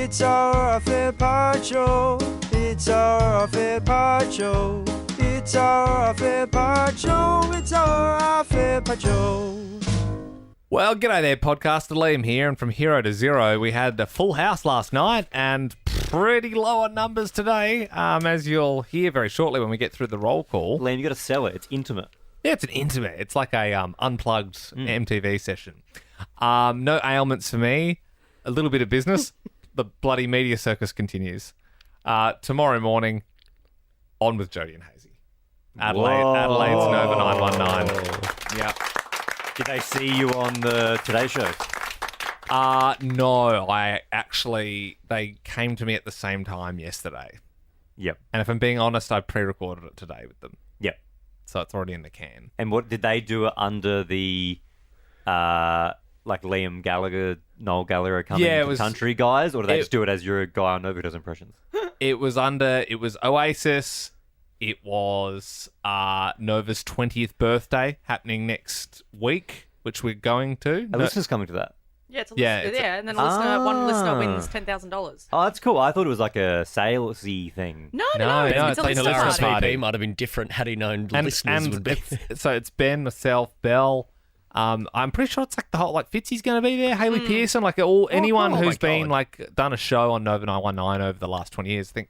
It's our Fair Part Show. It's our Fair Part Show. It's our Fair Part Show. It's our Fair Part Show. Well, g'day there, podcaster Liam here, and from hero to zero, we had a full house last night and pretty low on numbers today, as you'll hear very shortly when we get through the roll call. Liam, you got to sell it. It's intimate. Yeah, it's an intimate. It's like a unplugged MTV session. No ailments for me. A little bit of business. The bloody media circus continues. Tomorrow morning, on with Jodie and Hazy. Adelaide's Nova 919. Yeah. Did they see you on the Today Show? No. They came to me at the same time yesterday. Yep. And if I'm being honest, I pre-recorded it today with them. Yep. So it's already in the can. And what did they do it under the like Liam Gallagher, Noel Gallagher coming to country guys, or did they just do it as you're a guy on Nova who does impressions? It was Oasis. It was Nova's 20th birthday happening next week, which we're going to. Are listeners coming to that? Yeah, it's and then one listener wins $10,000. Oh, that's cool. I thought it was like a salesy thing. No, it's a like listener listener party. RSVP might have been different had he known listeners would be. So it's Ben, myself, Belle. I'm pretty sure it's like the whole, like Fitzy's going to be there, Hayley Pearson, like anyone who's been like done a show on Nova 919 over the last 20 years. I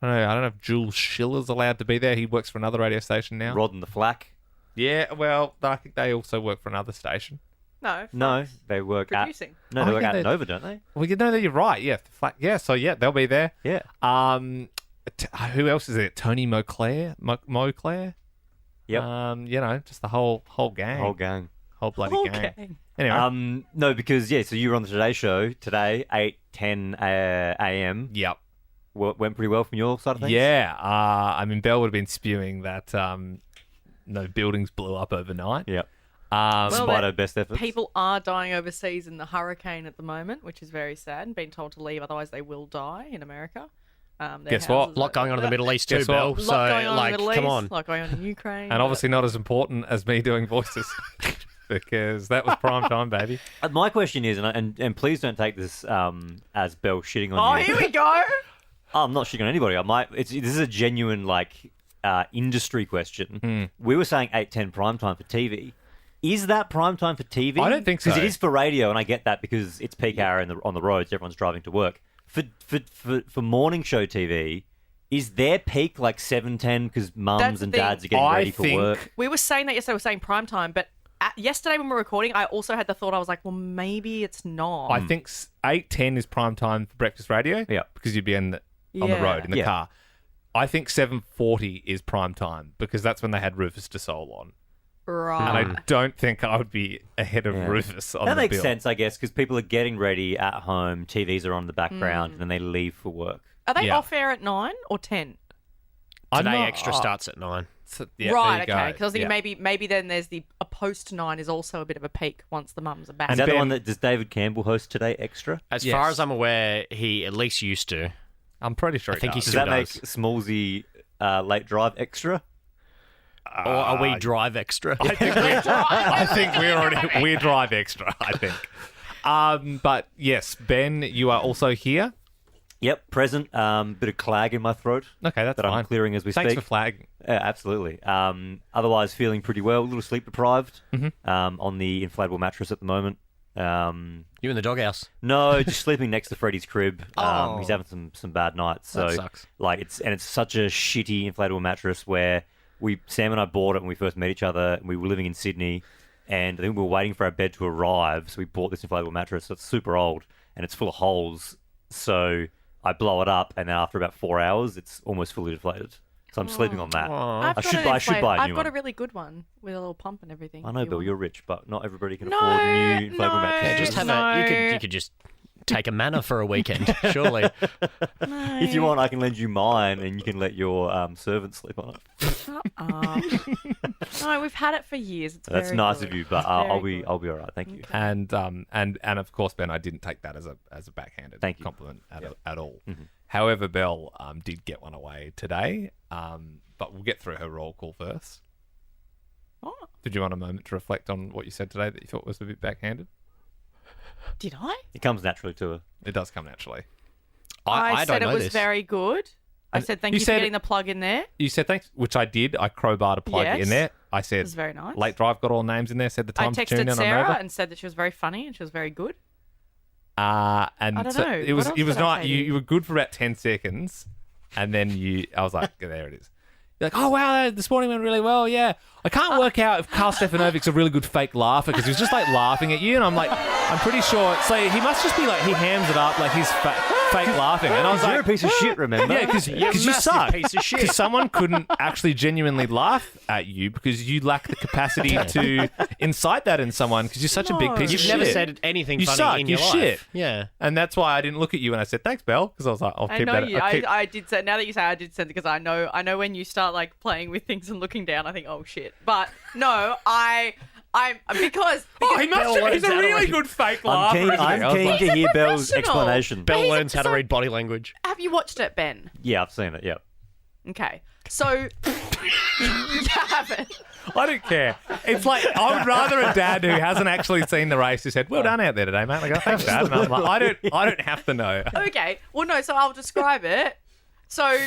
don't know if Jules Schiller's allowed to be there. He works for another radio station now. Rod and the Flack. Yeah, well, I think they also work for another station. No, they work producing. They work at Nova, don't they? Well, you know that you're right. Yeah, so they'll be there. Yeah. Who else is there? Tony Moclair. Yep. Just the whole gang. Whole bloody gang. Anyway. No, because so you were on the Today Show today, 8:10 a.m. Yep. Went pretty well from your side of things. Yeah. Belle would have been spewing that no buildings blew up overnight. Yep. Despite her best efforts. People are dying overseas in the hurricane at the moment, which is very sad, and being told to leave, otherwise they will die in America. Guess what? A lot going on in the Middle East too, Belle. So, come on. A lot going on in Ukraine. And obviously not as important as me doing voices. Because that was prime time, baby. My question is, and please don't take this as Belle shitting on you. Oh, here we go. I'm not shitting on anybody. This is a genuine industry question. We were saying 8:10 prime time for TV. Is that prime time for TV? I don't think so. Because it is for radio, and I get that because it's peak hour on the roads. Everyone's driving to work. For morning show TV, is their peak like 7:10 because mums and dads are getting ready for work? We were saying that yesterday. We were saying prime time, but yesterday when we were recording, I also had the thought. I was like, well, maybe it's not. I think 8:10 is prime time for breakfast radio. Yeah, because you'd be on the road in the car. I think 7:40 is prime time because that's when they had Rufus Du Sol on. Right. And I don't think I would be ahead of Rufus on that the makes bill. sense, I guess, because people are getting ready at home, TVs are on in the background, and then they leave for work. Are they off air at 9 or 10? Today Extra starts at 9. So, right, okay. Because I was thinking maybe then there's a post 9 is also a bit of a peak once the mums are back. Is that the one that does David Campbell host Today Extra? As far as I'm aware, he at least used to. I'm pretty sure I think he does still that make does. Smallsy late drive extra? Or are we drive extra? I think we drive extra, I think. But yes, Ben, you are also here. Yep, present. Bit of clag in my throat. Okay, that's that fine. I'm clearing as we Thanks speak. for flagging. Yeah, absolutely. Otherwise, feeling pretty well. A little sleep deprived on the inflatable mattress at the moment. You in the doghouse? No, just sleeping next to Freddie's crib. He's having some bad nights. So that sucks. It's such a shitty inflatable mattress where Sam and I bought it when we first met each other. And we were living in Sydney, and I think we were waiting for our bed to arrive. So we bought this inflatable mattress. So it's super old and it's full of holes. So I blow it up, and then after about 4 hours, it's almost fully deflated. So I'm sleeping on that. I should buy a new one. I've got a really good one with a little pump and everything. I know, Bill, you're rich, but not everybody can afford new inflatable mattresses. Yeah, just have you could just take a manor for a weekend, surely. If you want, I can lend you mine, and you can let your servant sleep on it. Shut up. No, we've had it for years. It's That's very nice good. of you, but I'll be all right. Thank you. And of course, Ben, I didn't take that as a backhanded compliment at all. Mm-hmm. However, Belle did get one away today, but we'll get through her roll call first. Oh. Did you want a moment to reflect on what you said today that you thought was a bit backhanded? Did I? It comes naturally to her. It does come naturally. I don't said it know was this. very good. I said thank you you for said- getting the plug in there. You said thanks, which I did. I crowbarred a plug Yes. in there. I It said was very nice. late drive, got all the names in there, said the I time to tune texted in on Sarah Nova. and said that she was very funny and she was very good. And I don't so know. it What was else it was did I not say you, to you? you were good for about 10 seconds and then I was like, there it is. You're like, oh wow, this morning went really well, yeah. I can't work out if Carl Stefanovic's a really good fake laugher because he was just like laughing at you, and I'm like, I'm pretty sure it's like he must just be like he hams it up like he's fake laughing, and I was You're like, a piece of shit, remember? yeah, because you massive suck. piece of shit. Because someone couldn't actually genuinely laugh at you because you lack the capacity to incite that in someone because you're such a big No. piece You've of never shit. said anything You funny suck, in your you're life. shit. Yeah. And that's why I didn't look at you when I said thanks, Belle, because I was like, I'll I keep know that. you. I'll keep- I did say. Now that you say I did send it because I know when you start like playing with things and looking down, I think, oh shit. But no, I'm because Oh, he must Belle have, he's learns a how to really read. good fake I'm laugher. keen, isn't he? I'm I was keen like, to hear Belle's professional. explanation. Belle He's- learns how to so- read body language. have you watched it, Ben? Yeah, I've seen it, yeah. Okay, so you haven't. I don't care. It's like I would rather a dad who hasn't actually seen the race who said, "Well done out there today, mate." I go, "Thanks, Dad." And I'm like, I don't have to know. Okay, well no, so I'll describe it. So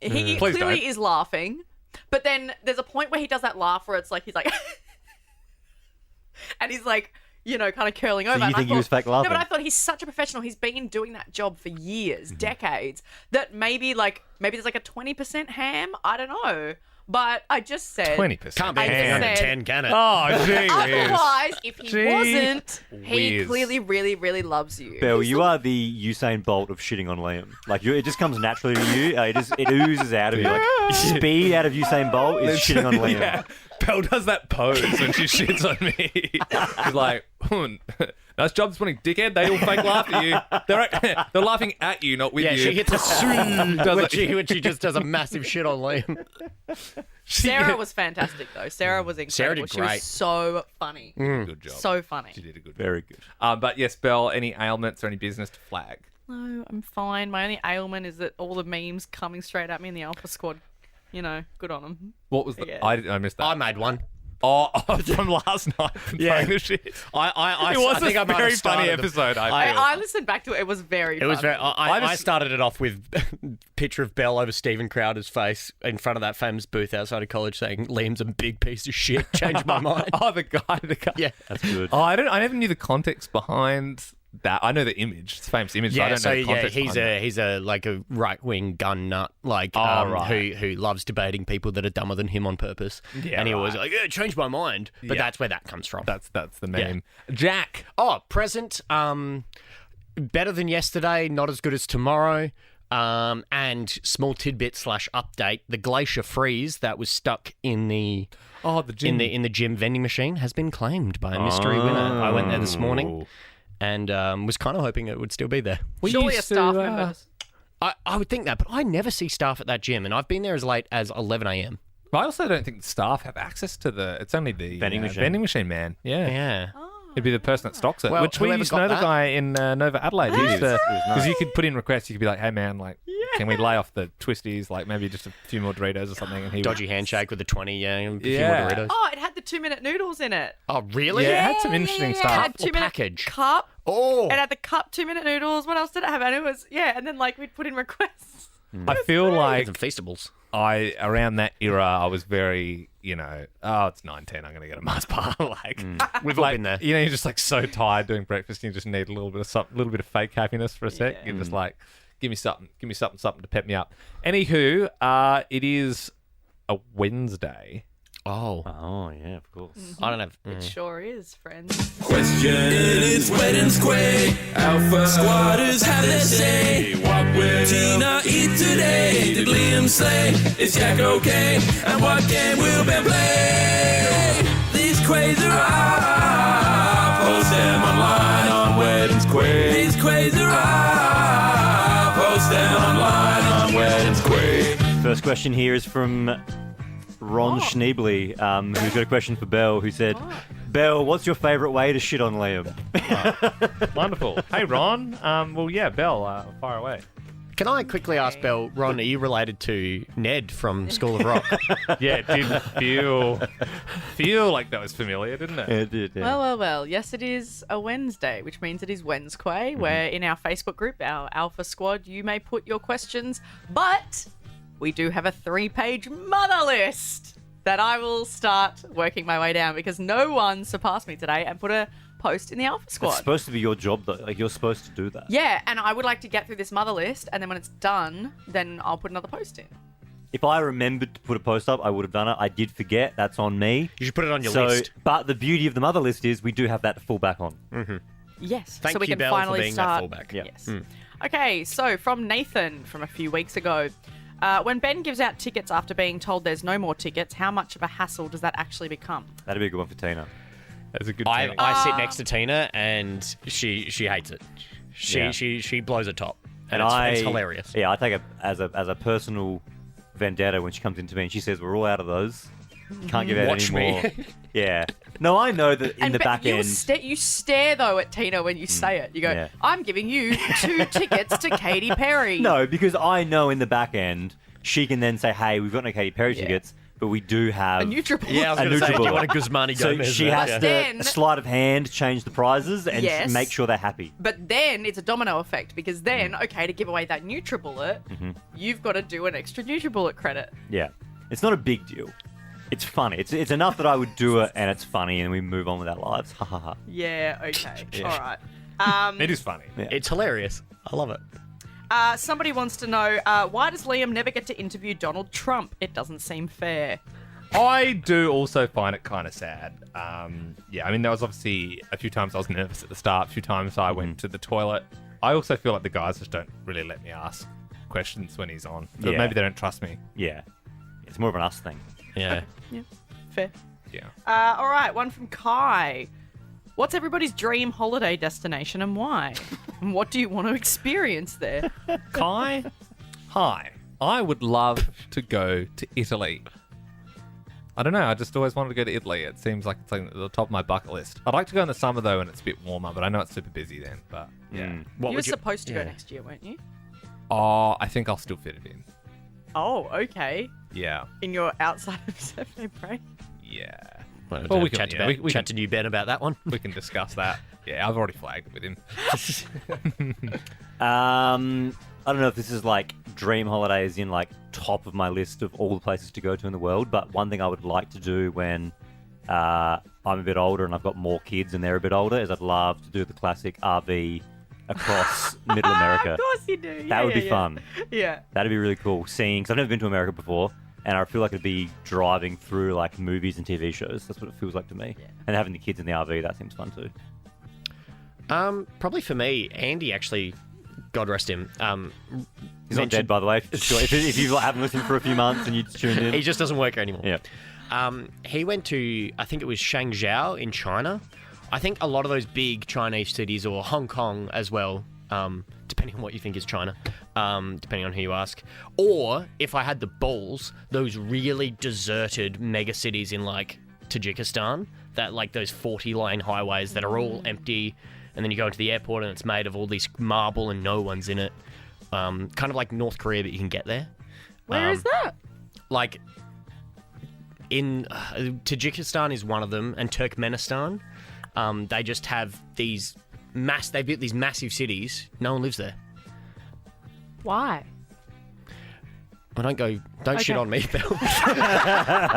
he Please clearly don't. is laughing, but then there's a point where he does that laugh where it's like he's like, and he's like, you know, kind of curling over. you And I think he thought- was fake laughing? No, but I thought he's such a professional. He's been doing that job for years, decades. That maybe there's like a 20% ham. I don't know, but I just said 20%. Can't be I anything just under said- 10, can it? Oh, gee whiz. Otherwise, if he Gee wasn't, he whiz. clearly really, really loves you. Belle, you are the Usain Bolt of shitting on Liam. Like, it just comes naturally to you. It oozes out of you. Like, speed out of Usain Bolt is shitting on Liam. Yeah. Belle does that pose when she shits on me. She's like, nice job this morning, dickhead. They all fake laugh at you. They're laughing at you, not with Yeah, you. she hits a swing Does when it- when she just does a massive shit on Liam. Sarah was fantastic though. Sarah was incredible. Sarah did She was great. so funny. Good job. So funny. She did a good job. Very good. But yes, Belle, any ailments or any business to flag? No, I'm fine. My only ailment is that all the memes coming straight at me in the Alpha Squad. You know, good on them. What was the? Yeah. I missed that. I made one. Oh, from last night. Yeah. Throwing the shit. I It was I think a I might have very funny started them. episode. I feel. I listened back to it. It was very. It was funny. very. I just- started it off with picture of Belle over Stephen Crowder's face in front of that famous booth outside of college, saying Liam's a big piece of shit. Changed my mind. Oh, the guy. Yeah. That's good. Oh, I never knew the context behind that. I know the image. It's a famous image. But I Yeah, don't so know the yeah, context behind that. he's a like a right wing gun nut, like right. who loves debating people that are dumber than him on purpose. Yeah, and he always right. like, yeah, changed my mind. But Yeah. that's where that comes from. That's the meme. Jack. Oh, present. Better than yesterday, not as good as tomorrow. And small tidbit / update: the glacier freeze that was stuck in the Oh, the gym. in the gym vending machine has been claimed by a mystery winner. I went there this morning and was kind of hoping it would still be there. We Surely a used staff to, member. I would think that, but I never see staff at that gym, and I've been there as late as 11 a.m. I also don't think the staff have access to the. It's only the Vending machine. Vending machine man. Yeah. Yeah. It'd be the person that stocks it. Well, Which we whoever used to got know the that- guy in Nova Adelaide. Because you could put in requests. You could be like, "Hey man, like, can we lay off the twisties? Like maybe just a few more Doritos or something." And he Dodgy handshake with the 20, yeah, and a few Yeah. more Doritos. Oh, it had the 2-minute noodles in it. Oh, really? Yeah, it had some interesting It stuff. had Or 2-minute package. cup. Oh. It had the cup 2-minute noodles. What else did it have? And it was and then like we'd put in requests. I feel like Some Feastables. around that era, I was very, it's 9:10. I'm gonna get a Mars bar. Like We've all like, been there. You're just like so tired doing breakfast. And you just need a little bit of fake happiness for a sec. Yeah. You're just like, give me something to pep me up. Anywho, it is a Wednesday. Oh. Oh, yeah, of course. I don't have... It sure is, friends. Question is wet and square. Alpha squatters have their say. What will Tina eat today? Did Liam say? Is Jack okay? And what game will Ben play? These quiz are up. Post them online on Wet and Square. These quiz are up. Post them online on Wet and Square. First question here is from Ron Schneebly, who's got a question for Belle, who said, Belle, what's your favourite way to shit on Liam? Wonderful. Hey Ron. Well, yeah, Belle, fire away. Can I quickly ask, Belle, Ron, are you related to Ned from School of Rock? Yeah, it did feel like that was familiar, didn't it? It did, yeah. Well. Yes, it is a Wednesday, which means it is Wednesday, where in our Facebook group, our Alpha Squad, you may put your questions, but we do have a 3-page mother list that I will start working my way down because no one surpassed me today and put a post in the Alpha Squad. It's supposed to be your job, though. Like, you're supposed to do that. Yeah, and I would like to get through this mother list, and then when it's done, then I'll put another post in. If I remembered to put a post up, I would have done it. I did forget. That's on me. You should put it on your list. But the beauty of the mother list is we do have that to fall back on. Yes, Thank so we you, can Belle, for finally being that start. fullback. Yeah. Yes. Okay, so from Nathan from a few weeks ago. When Ben gives out tickets after being told there's no more tickets, how much of a hassle does that actually become? That'd be a good one for Tina. That's a good I thing. sit next to Tina, and she hates it. She blows a top, and it's hilarious. Yeah, I take it as a personal vendetta when she comes into me and she says, "We're all out of those. Can't give out Watch any me. more." Yeah. No, I know that in the back you end. you stare though at Tina when you say it. You go, yeah. "I'm giving you 2 tickets to Katy Perry." No, because I know in the back end she can then say, "Hey, we've got no Katy Perry tickets, but we do have a NutriBullet." Yeah, I was a going to say, do you NutriBullet." want a Guzmani So Gomez? she there? has Yeah. to sleight of hand change the prizes and Yes. make sure they're happy. But then it's a domino effect because then, okay, to give away that NutriBullet, you've got to do an extra NutriBullet credit. Yeah, it's not a big deal. It's funny. It's enough that I would do it, and it's funny, and we move on with our lives. Ha ha ha. Yeah, okay. Yeah. All right. It is funny. Yeah. It's hilarious. I love it. Somebody wants to know, why does Liam never get to interview Donald Trump? It doesn't seem fair. I do also find it kind of sad. Yeah, I mean, there was obviously a few times I was nervous at the start, a few times I went to the toilet. I also feel like the guys just don't really let me ask questions when he's on. But Yeah. maybe they don't trust me. Yeah, it's more of an us thing. Yeah. Yeah, fair. Yeah. All right, one from Kai. What's everybody's dream holiday destination and why? And what do you want to experience there? Kai, hi. I would love to go to Italy. I don't know. I just always wanted to go to Italy. It seems like it's like at the top of my bucket list. I'd like to go in the summer though, when it's a bit warmer. But I know it's super busy then. But yeah. What You were would supposed to go next year, weren't you? Oh, I think I'll still fit it in. Oh, okay. Yeah. In your outside of 7-day break? Yeah. Well, Well, we we can- chat, yeah, about, we chat can- to you, Ben, about that one. We can discuss that. Yeah, I've already flagged it with him. I don't know if this is like dream holidays in like top of my list of all the places to go to in the world, but one thing I would like to do when I'm a bit older and I've got more kids and they're a bit older is I'd love to do the classic RV across Middle America. Of course you do. That would be fun. Yeah. That'd be really cool seeing, because I've never been to America before, and I feel like it'd be driving through like movies and TV shows. That's what it feels like to me. Yeah. And having the kids in the RV, that seems fun too. Probably for me, Andy actually, God rest him. He's not dead, by the way. If you haven't listened for a few months and you tuned in. He just doesn't work anymore. Yeah. He went to, I think it was Shangzhou in China. I think a lot of those big Chinese cities, or Hong Kong as well, depending on what you think is China, depending on who you ask. Or, if I had the balls, those really deserted mega cities in like Tajikistan, that like those 40-lane highways that are all empty, and then you go into the airport and it's made of all this marble and no one's in it. Kind of like North Korea, but you can get there. Where is that? Like, in Tajikistan is one of them, and Turkmenistan. They just have these they built these massive cities. No one lives there. Why? Well, don't shit Okay. on me, Belle.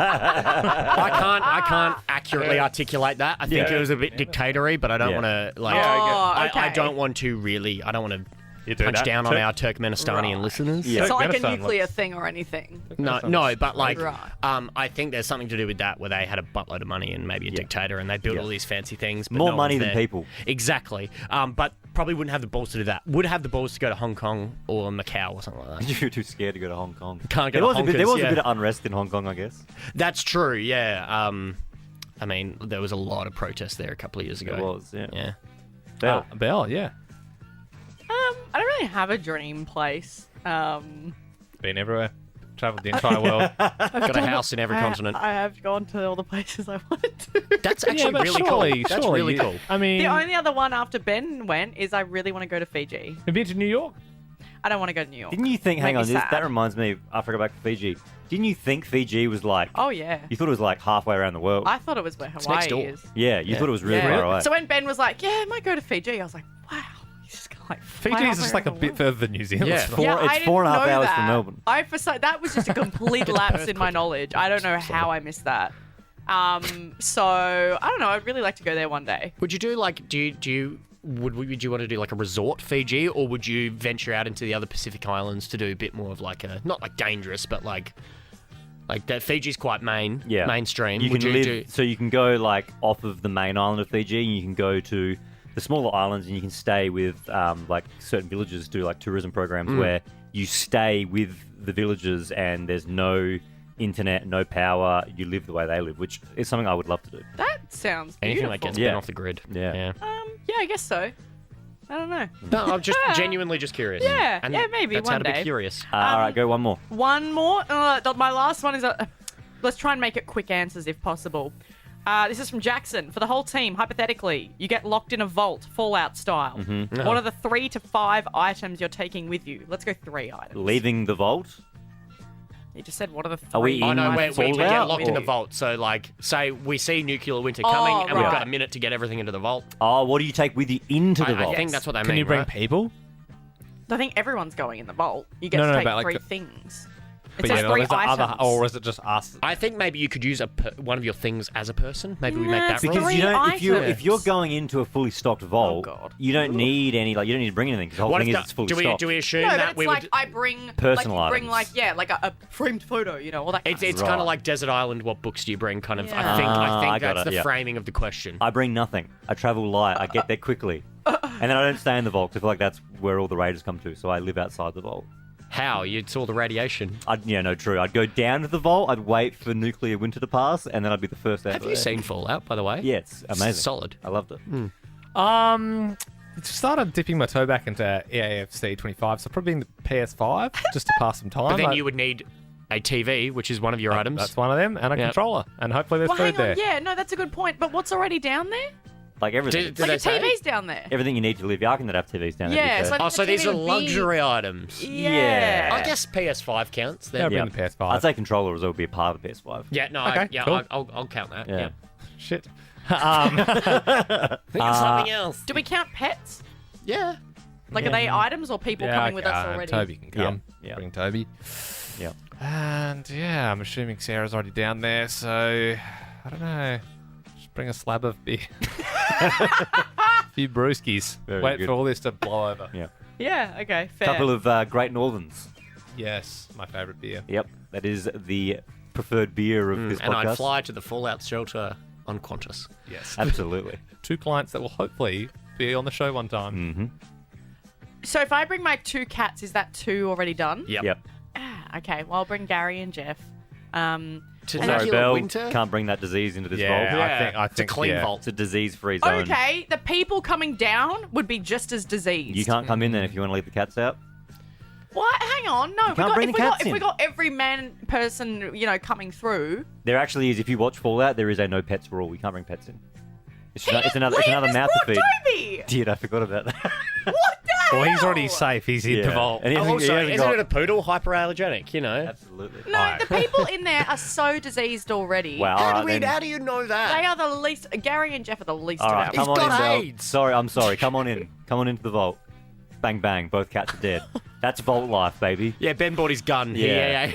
I can't accurately articulate that. I think it was a bit dictatory, but I don't want to like. Oh, okay. I don't want to really. I don't want to punch down on our Turkmenistanian listeners. Yeah. It's not like a Turkmenistan nuclear looks- thing or anything. No, but like, Right. I think there's something to do with that, where they had a buttload of money and maybe a dictator, and they built all these fancy things. But More no money one's than there. people. Exactly. But probably wouldn't have the balls to do that. Would have the balls to go to Hong Kong or Macau or something like that. You're too scared to go to Hong Kong. Can't go There to was a bit, there honkers, was yeah. a bit of unrest in Hong Kong, I guess. That's true. Yeah. I mean, there was a lot of protest there a couple of years ago. It was, yeah. Yeah. Belle. Belle, yeah. I don't really have a dream place. Been everywhere. Traveled the entire world. Got a house in every continent. I have gone to all the places I wanted to. That's actually but really surely, cool. That's surely really you- cool. I mean, The only other one after Ben went is I really want to go to Fiji. have you been to New York? I don't want to go to New York. Didn't you think? Hang Make on, me sad. that reminds me. After I go back to Fiji, didn't you think Fiji was like? Oh yeah. You thought it was like halfway around the world. I thought it was where next Hawaii door. is. Yeah, you thought it was really Yeah. far away. So when Ben was like, "Yeah, I might go to Fiji," I was like, "Wow." He's just kind of like Fiji is just like a bit further than New Zealand. Yeah. It's not- Yeah, It's I didn't 4.5 know hours that. from Melbourne. That was just a complete lapse in my knowledge. I don't know how I missed that. So I don't know. I'd really like to go there one day. Would you do like? Would you want to do like a resort Fiji, or would you venture out into the other Pacific islands to do a bit more of like a not like dangerous, but like that? Fiji's quite mainstream. You Would can you live, do? so you can go like off of the main island of Fiji, and you can go to the smaller islands, and you can stay with like certain villages do like tourism programs where you stay with the villagers, and there's no internet, no power. You live the way they live, which is something I would love to do. That sounds Anything beautiful. that gets Yeah. Ben off the grid. Yeah. Yeah, I guess so. I don't know. No, I'm just genuinely just curious. Yeah, And yeah, maybe that's one how to day. be curious. All right, go one more. One more. My last one is let's try and make it quick answers if possible. This is from Jackson. For the whole team, hypothetically, you get locked in a vault, Fallout style. Mm-hmm. What are the 3 to 5 items you're taking with you? Let's go 3 items. Leaving the vault. You just said what are the 3 Are we Oh in no, items we you're get Fallout, locked in or- the vault. So like, say we see nuclear winter coming, and we've right. got a minute to get everything into the vault. Oh, what do you take with you into the I vault? think that's what they Can mean. you bring right? people? I think everyone's going in the vault. You get No, to no, take but, like, 3 things. It But says yeah, 3 is it items. or is it just us? I think maybe you could use one of your things as a person. Maybe we make Nah, that it's rule. Because 3 you don't, if items. you're going into a fully stocked vault, God. you don't need any you don't need to bring anything because the whole What thing if is it's fully do we stocked. do we assume No, but that it's we like would? I bring Personal like you bring items. like a framed photo, all that. It's kind of kind Right. of like Desert Island. What books do you bring? Kind of. Yeah. I think I got that's it, the yeah. framing of the question. I bring nothing. I travel light. I get there quickly, and then I don't stay in the vault 'cause I feel like that's where all the raiders come to. So I live outside the vault. How you saw the radiation? True. I'd go down to the vault. I'd wait for nuclear winter to pass, and then I'd be the first out. Have you seen Fallout, by the way? Yeah, it's amazing. Solid. I loved it. Started dipping my toe back into EAFC 25, so probably in the PS5 just to pass some time. But then you would need a TV, which is one of your items. That's one of them, and a Yep. controller, and hopefully there's Well, food hang on. there. Yeah, no, that's a good point. But what's already down there? Like everything. Did Like they a say? TV's down there. Everything you need to live. Yeah, I can have TVs down there. Yeah, to be so fair. Oh, so The these TV are would be- luxury items. Yeah. I guess PS5 counts then. Yeah, Yeah, bring the PS5. I'd say controller as well would be a part of the PS5. no, Okay, cool. I'll count that. Yeah. Yeah. Shit. Think of something else. Do we count pets? Yeah. Like, are they items or people coming with us already? Toby can come. Yeah. Bring Toby. Yeah. And yeah, I'm assuming Sarah's already down there, so I don't know. Just bring a slab of beer. A few brewskis. Very Wait good. for all this to blow over. Yeah. Yeah. Okay. Fair. Couple of Great Northerns. Yes, my favourite beer. Yep. That is the preferred beer of this And podcast. I'd fly to the Fallout shelter on Qantas. Yes. Absolutely. 2 clients that will hopefully be on the show one time. Mm-hmm. So if I bring my 2 cats, is that 2 already done? Yep. Okay. Well, I'll bring Gary and Jeff. To And Sorry, nuclear Belle. winter. Can't bring that disease into this Yeah, vault. I It's a think clean yeah. vault. It's a disease-free zone. Okay, the people coming down would be just as diseased. You can't come in then if you want to leave the cats out. What? Hang on. No, can't bring the cats if we in. got every person, coming through. There actually is, if you watch Fallout, there is a no pets rule. We can't bring pets in. It's Liam another mouth to brought feed. Toby! Dude, I forgot about that. What the Well, he's hell? already safe. He's in the vault. And he hasn't- he Also, hasn't isn't got- it a poodle hyperallergenic? You know. Absolutely. No, the people in there are so diseased already. Wow. How alright then. do you know that? They are the least. Gary and Jeff are the least All of right, our come on got in, Belle. AIDS. Sorry, I'm sorry. Come on in. Come on into the vault. Bang, bang. Both cats are dead. That's vault life, baby. Yeah, Ben bought his gun. Yeah.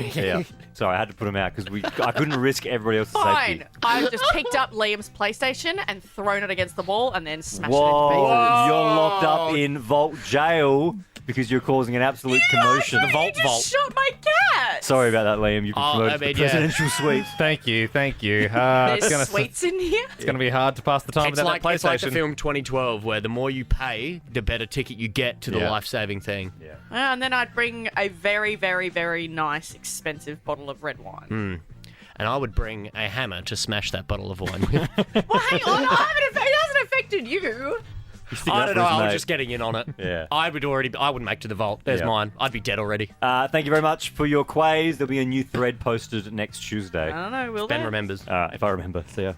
Sorry, I had to put him out because I couldn't risk everybody else's Fine. safety. I've just picked up Liam's PlayStation and thrown it against the wall and then smashed Whoa, it into pieces. you're locked up in vault jail because you're causing an absolute commotion. The vault You just shot my cat. Sorry about that, Liam. You've been Oh, promoted I to mean, the yeah. presidential suite. Thank you. It's There's gonna sweets in here. it's gonna be hard to pass the time It's without like, that it's like the PlayStation. film 2012, where the more you pay, the better ticket you get to the Yeah. life-saving thing. And then I'd bring a very, very, very nice, expensive bottle of red wine. And I would bring a hammer to smash that bottle of wine with. Well, hang on. It hasn't affected you. I don't know. I was just getting in on it. Yeah. I would make to the vault. There's Yeah. mine. I'd be dead already. Thank you very much for your quiz. There'll be a new thread posted next Tuesday. I don't know. Will Ben there? remembers. If I remember. See ya.